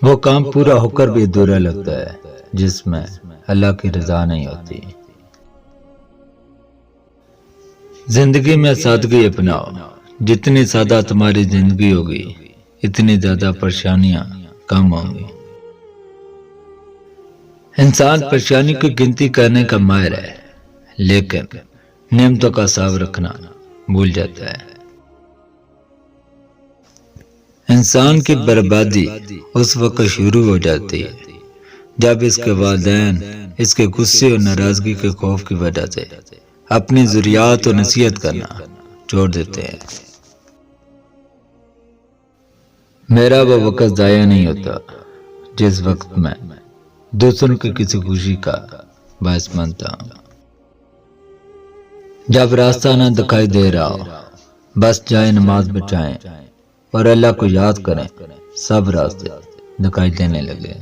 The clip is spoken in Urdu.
وہ کام پورا ہو کر بھی ادھورا لگتا ہے جس میں اللہ کی رضا نہیں ہوتی۔ زندگی میں سادگی اپناؤ، جتنی سادہ تمہاری زندگی ہوگی اتنی زیادہ پریشانیاں کم ہوں گی۔ انسان پریشانی کی گنتی کرنے کا ماہر ہے لیکن نعمتوں کا حساب رکھنا بھول جاتا ہے۔ انسان کی بربادی اس وقت شروع ہو جاتی ہے جب اس کے والدین اس کے غصے اور ناراضگی کے خوف کی وجہ سے اپنی ضروریات اور نصیحت کرنا چھوڑ دیتے ہیں۔ میرا وہ وقت ضائع نہیں ہوتا جس وقت میں دوسروں کی کسی خوشی کا باعث بنتا ہوں۔ جب راستہ نہ دکھائی دے رہا ہو بس جائیں نماز بچائیں اور اللہ کو یاد کریں، سب راستے دکھائی دینے لگے۔